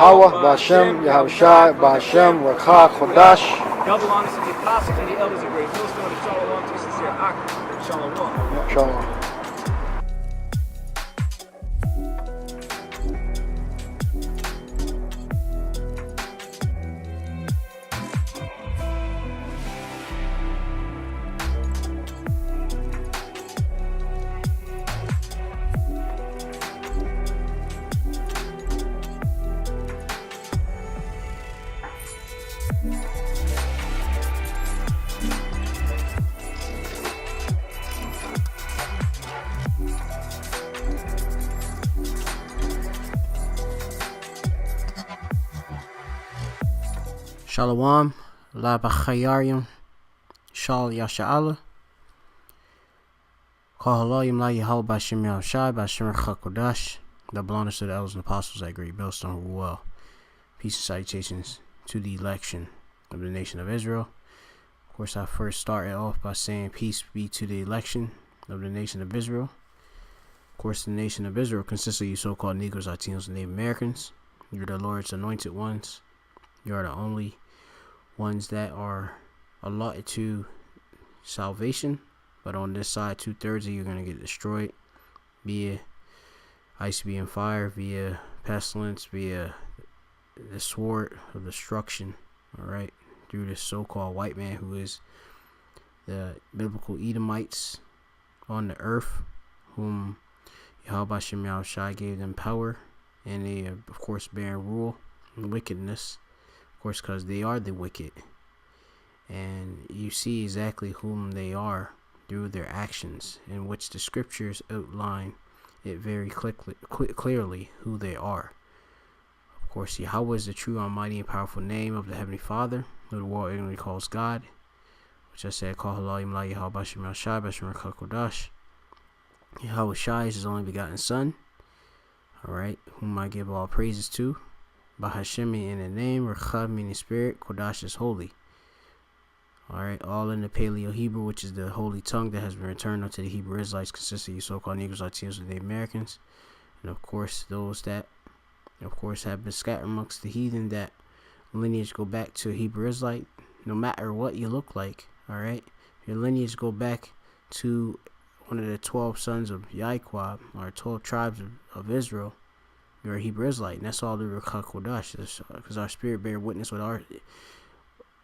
Yahweh, Ba'Shem, Yahushai, Ba'Shem, Rakha, Chodash. Double honors to the apostles and the elders of Great Millstone, and shalom to sincere Ak. Shalom. Shalom. Shalom, La Bachayarium, Shal Yasha'ala, Kahalayim La Yahal Bashim Yahushai, Bashim Chakodash, the belongers to the elders and apostles at Great Millstone who well. Peace and salutations to the election of the nation of Israel. Of course, I first started off by saying peace be to the election of the nation of Israel. Of course, the nation of Israel consists of you so-called Negroes, Latinos, and Native Americans. You're the Lord's anointed ones. You are the only ones that are allotted to salvation, but on this side 2/3 of you are going to get destroyed via ice, via fire, via pestilence, via the sword of destruction, all right, through this so-called white man who is the biblical Edomites on the earth, whom Yahweh Shem Yahushai gave them power, and they are, of course, bearing rule and wickedness, course, because they are the wicked, and you see exactly whom they are through their actions, in which the scriptures outline it very clearly who they are. Of course, Yahweh is the true, almighty, and powerful name of the Heavenly Father, who the world ignorantly calls God, which I said, call Halayim La Yahweh Bashim Yahshai Bashim Kodash. Yahweh Shai is his only begotten Son, alright, whom I give all praises to. Bahashemi in the name, Rechad meaning spirit, Kodash is holy. Alright, all in the Paleo Hebrew, which is the holy tongue that has been returned unto the Hebrew Israelites, consisting of you so-called Negroes, Latinos, and Native Americans. And of course, those that, of course, have been scattered amongst the heathen, that lineage go back to a Hebrew Israelite, no matter what you look like. Alright, your lineage go back to one of the 12 sons of Yaquab, or 12 tribes of Israel. You're a Hebrew Israelite, and that's all the Ruach Kodash, because our spirit bear witness with our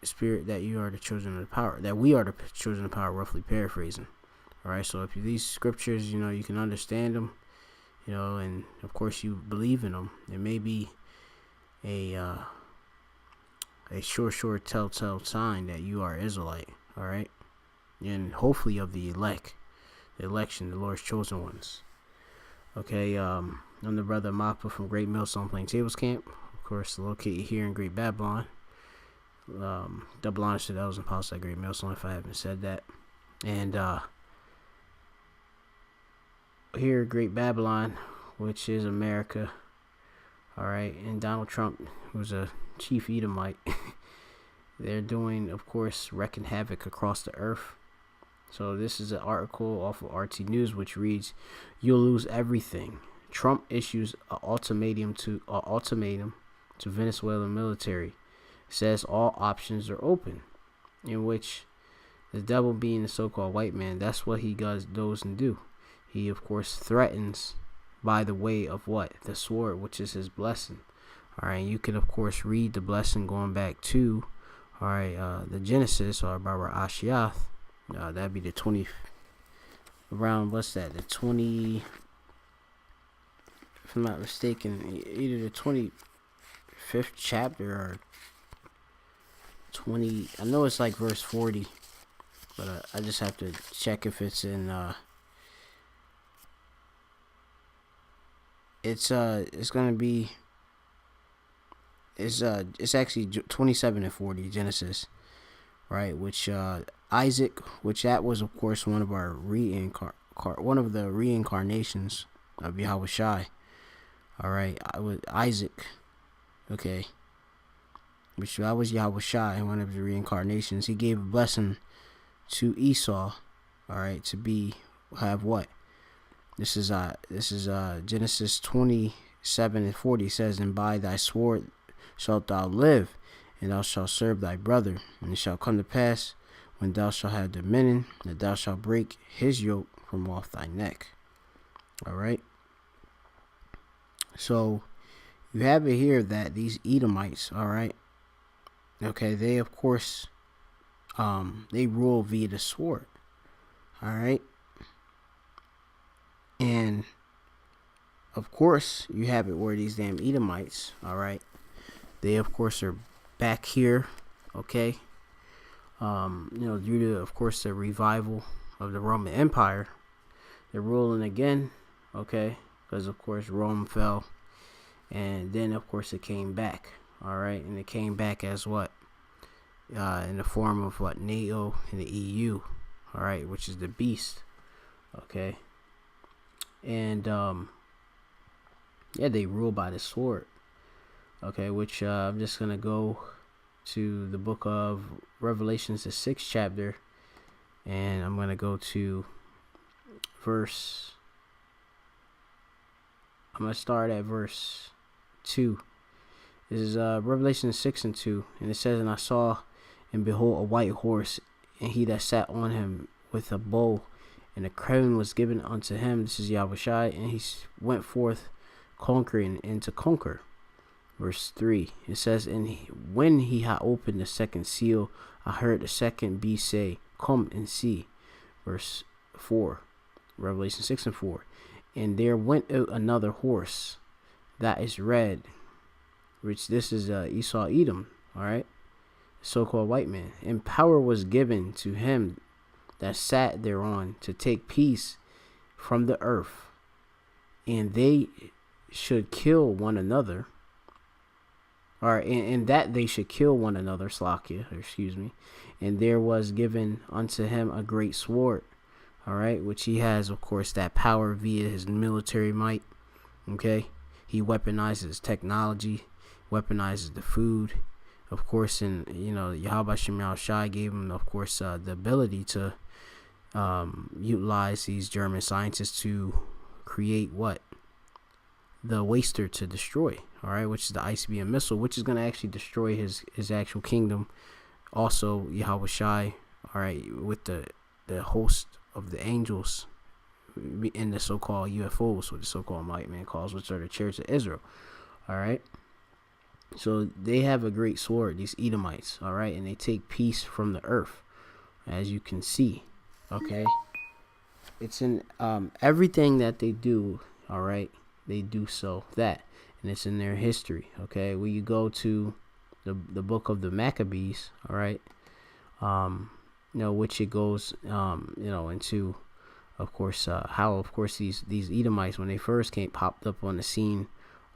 spirit that you are the children of the power, that we are the children of power, roughly paraphrasing. Alright, so if these scriptures, you can understand them, and of course you believe in them, it may be a sure telltale sign that you are Israelite, alright, and hopefully of the election, the Lord's chosen ones. Okay, I'm the brother Mappa from Great Millstone Playing Tables Camp, of course, located here in Great Babylon. Double honors to the elders and apostles at Great Millstone, if I haven't said that. And here, Great Babylon, which is America, alright, and Donald Trump, who's a chief Edomite, they're doing, of course, wrecking havoc across the earth. So this is an article off of RT News, which reads, "You'll lose everything. Trump issues an ultimatum to Venezuelan military. Says all options are open." In which the devil, being the so-called white man, that's what he goes and do. He, of course, threatens by the way of what? The sword, which is his blessing. All right, you can, of course, read the blessing going back to, the Genesis, or Barbara Ashiath. That'd be the 20, around, what's that, the 20, if I'm not mistaken, either the 25th chapter or 20, I know it's like verse 40, but I just have to check if it's in, it's gonna be, it's actually 27 and 40, Genesis, right, which, Isaac, which that was, of course, one of the reincarnations of Yahweh Shai. All right, Isaac, okay, which that was Yahweh Shai, one of the reincarnations. He gave a blessing to Esau, all right, to have what? This is Genesis 20, 7:40 says, and by thy sword shalt thou live, and thou shalt serve thy brother. And it shall come to pass, when thou shalt have dominion, that thou shalt break his yoke from off thy neck. All right. So you have it here that these Edomites, all right, okay, they of course, they rule via the sword. All right. And of course, you have it where these damn Edomites, all right, they of course are back here, okay, due to, of course, the revival of the Roman Empire, they're ruling again, okay, because of course Rome fell, and then of course it came back, all right, and it came back as what, in the form of what, NATO and the EU, all right, which is the beast, okay, and yeah, they rule by the sword. Okay, which I'm just going to go to the book of Revelations, the 6th chapter, and I'm going to go to verse, I'm going to start at verse 2. This is Revelation 6:2, and it says, and I saw, and behold, a white horse, and he that sat on him with a bow, and a crown was given unto him. This is Yahushua, and he went forth conquering and to conquer. Verse 3, it says, and when he had opened the second seal, I heard the second beast say, come and see. Verse 4, Revelation 6:4, and there went out another horse that is red, which this is Esau Edom, all right, so-called white man, and power was given to him that sat thereon to take peace from the earth, and they should kill one another, or and that they should kill one another, and there was given unto him a great sword, all right, which he has, of course, that power via his military might, okay, he weaponizes technology, weaponizes the food, of course, and Yahweh Shem Shai gave him, of course, the ability to utilize these German scientists to create what? The waster to destroy, all right, which is the ICBM missile, which is going to actually destroy his actual kingdom. Also, Yahweh Shai, all right, with the host of the angels in the so-called UFOs, what the so-called white man calls, which are the chariots of Israel, all right. So they have a great sword, these Edomites, all right, and they take peace from the earth, as you can see, okay. It's in everything that they do, all right, they do so that, and it's in their history, okay. When you go to the book of the Maccabees, all right, which it goes, into, of course, how, of course, these Edomites, when they first popped up on the scene,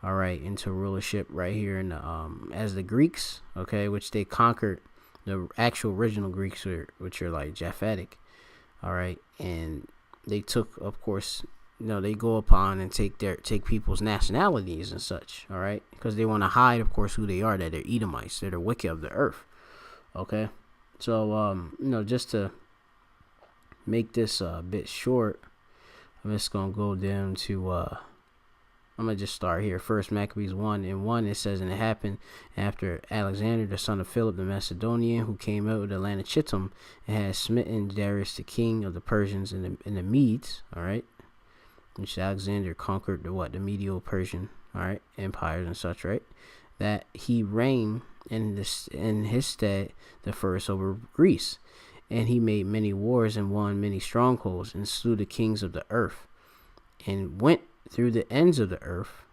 all right, into rulership right here in the, as the Greeks, okay, which they conquered the actual original Greeks, which are like Japhetic, all right, and they took, of course, they go upon and take people's nationalities and such, all right, because they want to hide, of course, who they are, that they're Edomites, they're the wicked of the earth, okay. So just to make this a bit short, I'm just gonna go down to I'm going to just start here. First, Maccabees 1:1, it says, and it happened after Alexander, the son of Philip the Macedonian, who came out of the land of Chittim, and had smitten Darius, the king of the Persians and the Medes, all right, which Alexander conquered the Medo-Persian, all right, empires and such, right, that he reigned in his stead the first over Greece, and he made many wars and won many strongholds and slew the kings of the earth, and went through the ends of the earth,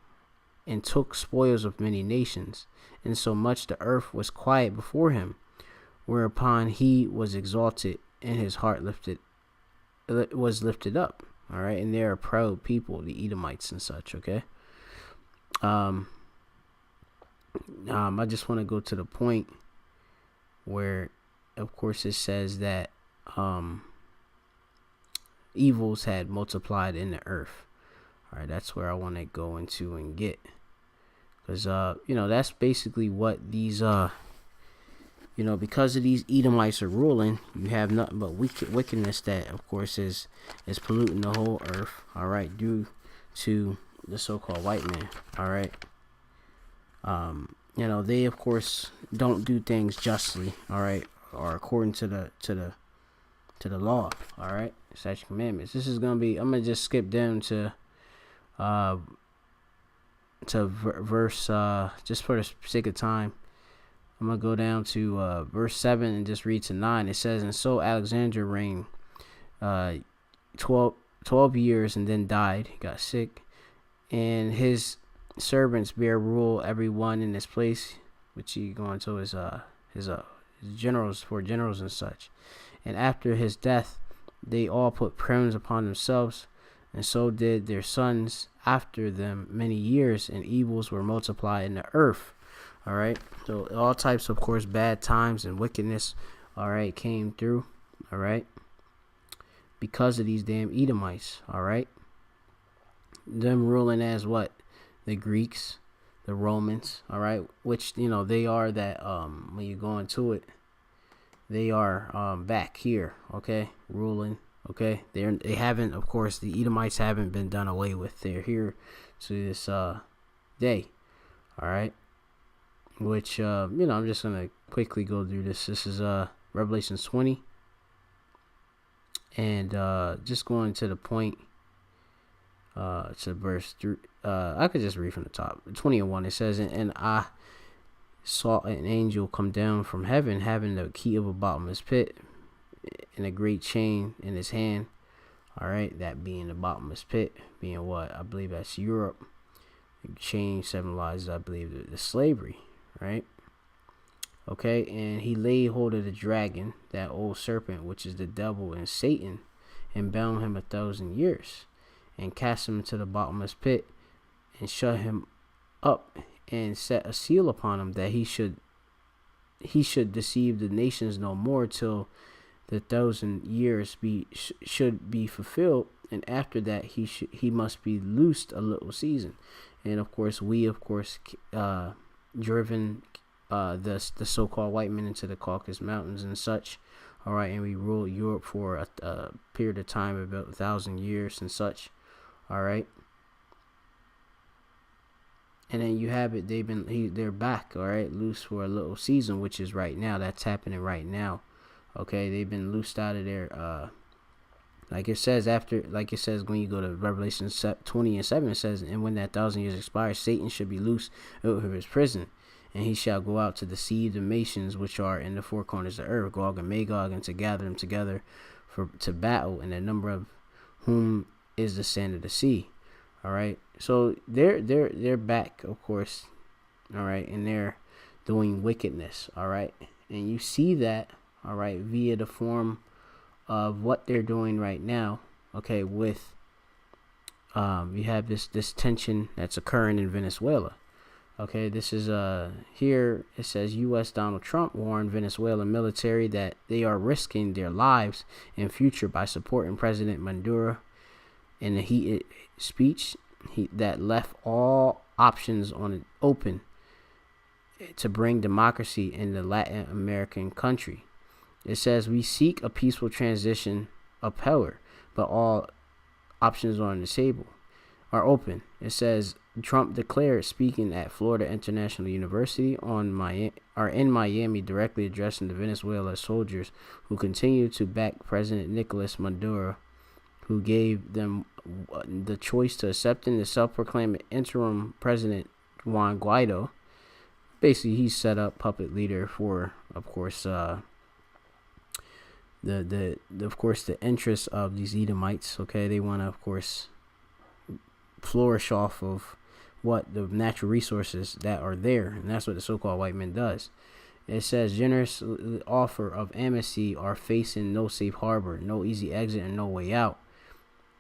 and took spoils of many nations, and so much the earth was quiet before him, whereupon he was exalted, and his heart was lifted up, all right, and they're a proud people, the Edomites and such, okay. I just want to go to the point where, of course, it says that evils had multiplied in the earth. All right, that's where I want to go into and get, because that's basically what these because of these Edomites are ruling, you have nothing but wickedness that, of course, is polluting the whole earth. All right, due to, the so-called white man. All right. They of course don't do things justly. All right, or according to the law. All right, statute commandments. This is gonna be. I'm gonna just skip down to verse. Just for the sake of time, I'm gonna go down to verse 7 and just read to 9. It says, "And so Alexander reigned 12 years and then died. He got sick, and his servants bear rule, every one in his place," which he going to his generals, for generals and such. "And after his death, they all put crowns upon themselves, and so did their sons after them many years, and evils were multiplied in the earth." All right, so all types, of course, bad times and wickedness, all right, came through, all right, because of these damn Edomites, all right, them ruling as what? The Greeks, the Romans, all right, which, they are that, when you go into it, they are back here, okay, ruling, okay. They haven't, of course, the Edomites haven't been done away with. They're here to this day, all right, which, I'm just going to quickly go through this. This is Revelation 20, and just going to the point, to verse 3. I could just read from the top. 20:1, it says, "And I saw an angel come down from heaven, having the key of a bottomless pit and a great chain in his hand." All right, that being the bottomless pit, being what? I believe that's Europe. The chain symbolizes, I believe, the slavery, right? Okay, and he laid hold of the dragon, that old serpent, which is the devil and Satan, and bound him 1,000 years, and cast him into the bottomless pit, and shut him up, and set a seal upon him, that he should deceive the nations no more, till the 1,000 years should be fulfilled, and after that he must be loosed a little season. And of course, driven the so-called white men into the Caucasus Mountains and such. All right, and we ruled Europe for a period of time of about 1,000 years and such. All right, and then you have it. They're back. All right, loose for a little season, which is right now. That's happening right now. Okay, they've been loosed out of their like it says when you go to Revelation 20:7, it says, "And when that 1,000 years expires, Satan should be loosed out of his prison, and he shall go out to deceive the nations which are in the four corners of the earth, Gog and Magog, and to gather them together to battle, and the number of whom is the sand of the sea." All right, so they're back, of course. All right, and they're doing wickedness. All right, and you see that, all right, via the form of what they're doing right now. Okay, with you have this tension that's occurring in Venezuela. Okay, this is here it says U.S. Donald Trump warned Venezuelan military that they are risking their lives and future by supporting President Maduro in a heated speech that left all options on it open to bring democracy in the Latin American country. It says, "We seek a peaceful transition of power, but all options on the table are open." It says, Trump declared, speaking at Florida International University in Miami, directly addressing the Venezuela soldiers who continue to back President Nicolas Maduro, who gave them the choice to accepting the self-proclaimed interim president Juan Guaido. Basically, he's set up puppet leader for, of course, the interests of these Edomites. Okay, they want to, of course, flourish off of what the natural resources that are there, and that's what the so-called white man does. It says, generous offer of amnesty are facing no safe harbor, no easy exit, and no way out.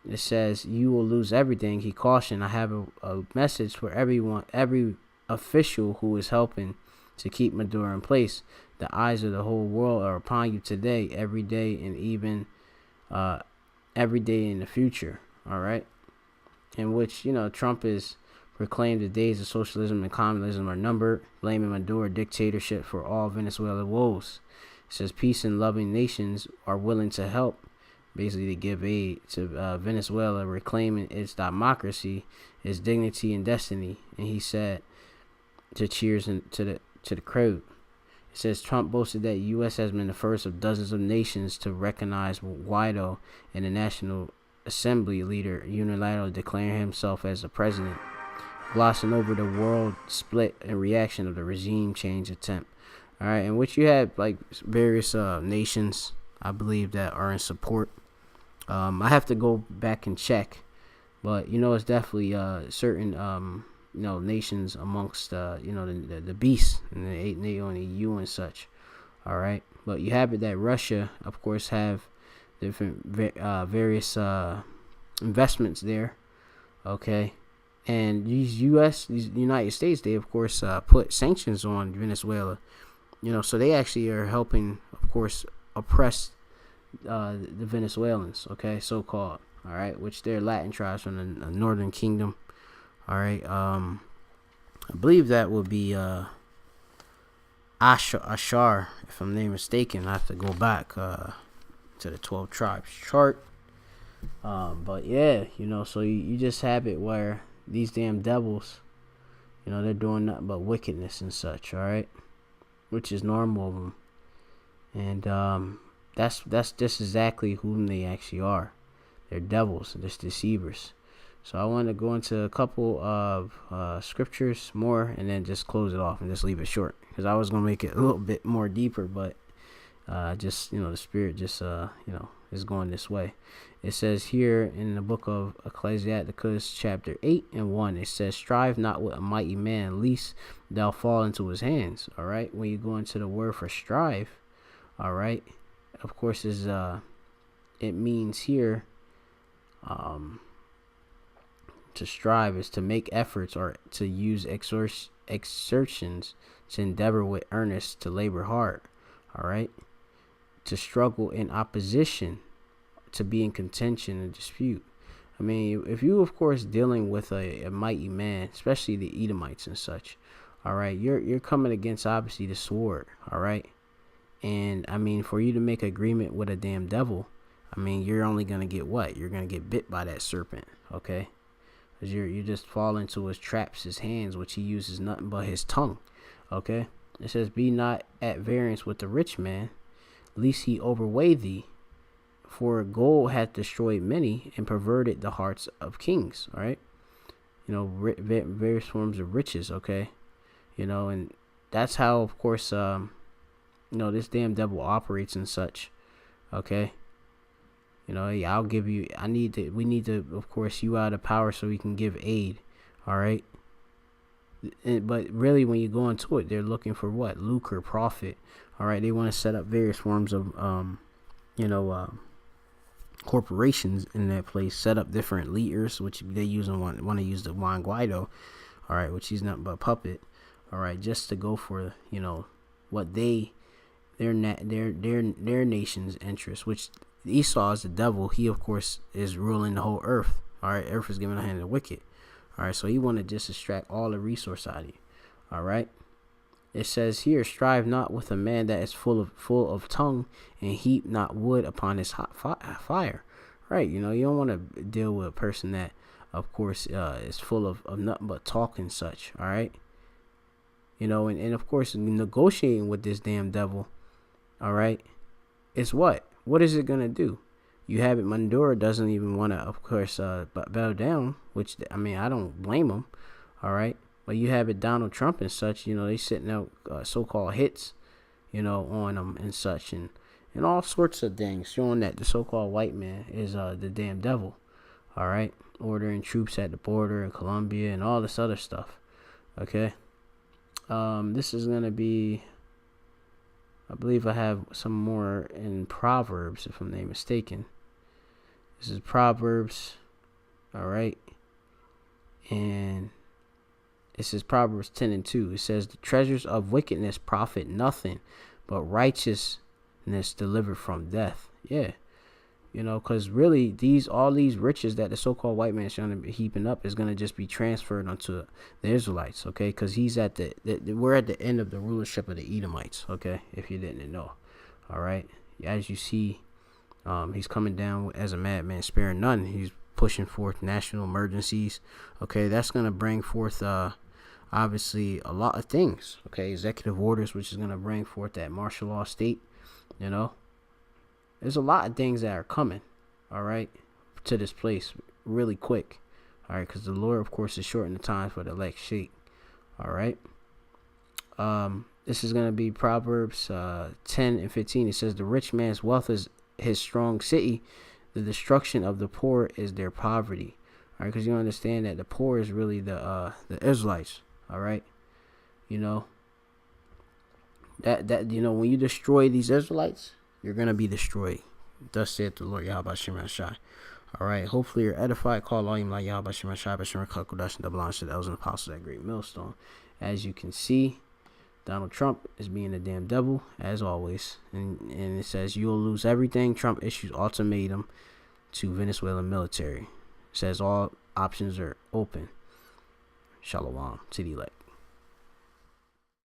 It says, you will lose everything. He cautioned, I have a message for everyone, every official who is helping to keep Maduro in place. The eyes of the whole world are upon you today, every day, and even every day in the future. All right, in which Trump is proclaimed the days of socialism and communism are numbered, blaming Maduro dictatorship for all Venezuela woes. It says peace and loving nations are willing to help basically to give aid to Venezuela, reclaiming its democracy, its dignity and destiny. And he said to cheers to the crowd. It says Trump boasted that U.S. has been the first of dozens of nations to recognize Guaido, and the National Assembly leader unilaterally declaring himself as the president, glossing over the world split in reaction of the regime change attempt. All right, and which you had like various nations, I believe, that are in support. I have to go back and check, but it's definitely certain nations amongst the beasts and the on the EU and such. All right, but you have it that Russia, of course, have different various investments there. Okay, and these United States, they of course put sanctions on Venezuela. So they actually are helping, of course, oppress the Venezuelans. Okay, so called. All right, which they're Latin tribes from the Northern Kingdom. All right, I believe that would be Ashar, if I'm not mistaken. I have to go back to the 12 tribes chart. But yeah, so you just have it where these damn devils, they're doing nothing but wickedness and such. All right, which is normal of them, and that's just exactly whom they actually are. They're devils, they're deceivers. So I want to go into a couple of scriptures more, and then just close it off and just leave it short, because I was gonna make it a little bit more deeper, but just the spirit just is going this way. It says here in the book of Ecclesiasticus chapter 8:1, it says, "Strive not with a mighty man, lest thou fall into his hands." All right, when you go into the word for strive, all right, of course is it means here to strive is to make efforts or to use exertions, to endeavor with earnest, to labor hard. All right, to struggle in opposition, to be in contention and dispute. I mean, if you of course dealing with a mighty man, especially the Edomites and such, all right, you're coming against obviously the sword. All right, and I mean, for you to make agreement with a damn devil, I mean, you're only gonna get what? You're gonna get bit by that serpent. Okay, because you just fall into his traps, his hands, which he uses nothing but his tongue. Okay, it says, "Be not at variance with the rich man, lest he overweigh thee. For gold hath destroyed many, and perverted the hearts of kings." All right, various forms of riches. Okay, and that's how, of course, this damn devil operates and such. Okay, I'll give you. We need to, of course, you out of power so we can give aid. All right. But really, when you go into it, they're looking for what? Lucre, profit. All right. They want to set up various forms of, corporations in that place, set up different leaders, which they want to use the Juan Guaido. All right. Which he's nothing but a puppet. All right. Just to go for, what their nation's interest, which Esau is the devil. He, of course, is ruling the whole earth. All right. Earth is given a hand to the wicked. All right, so he wanted to just extract all the resource out of you. All right, it says here, "Strive not with a man that is full of tongue, and heap not wood upon his hot fire." Right, you don't want to deal with a person that, of course, is full of nothing but talk and such. All right, and of course, negotiating with this damn devil. All right, it's what? What is it gonna do? You have it, Maduro doesn't even want to, of course, bow down, which, I mean, I don't blame him, all right? But you have it, Donald Trump and such, they sitting out so-called hits, on them and such, and all sorts of things, showing that the so-called white man is the damn devil, all right? Ordering troops at the border in Colombia and all this other stuff, okay? This is going to be, I believe I have some more in Proverbs, if I'm not mistaken. This is Proverbs, all right, and this is Proverbs 10:2. It says, "The treasures of wickedness profit nothing, but righteousness delivered from death." Yeah, because really all these riches that the so-called white man is trying to be heaping up is going to just be transferred onto the Israelites, okay? Because he's at we're at the end of the rulership of the Edomites, okay? If you didn't know, all right. As you see, He's coming down as a madman, sparing none. He's pushing forth national emergencies. Okay, that's gonna bring forth obviously a lot of things. Okay, executive orders, which is gonna bring forth that martial law state. You know, there's a lot of things that are coming. All right, to this place really quick. All right, because the Lord, of course, is shortening the time for the elect shake. All right. This is gonna be Proverbs 10 and 15. It says, "The rich man's wealth is his strong city. The destruction of the poor is their poverty." All right, because you understand that the poor is really the Israelites. All right, you know that when you destroy these Israelites, you're gonna be destroyed. Thus saith the Lord Yahweh Shemar Shai. All right, hopefully you're edified. Call all you like Yahweh Shemar Shai, Bashir Kakudash, and double honors to the elders and apostles at Great Millstone. As you can see, Donald Trump is being a damn devil, as always. And it says, "You'll lose everything." Trump issues ultimatum to Venezuelan military. It says all options are open. Shalom to the elect.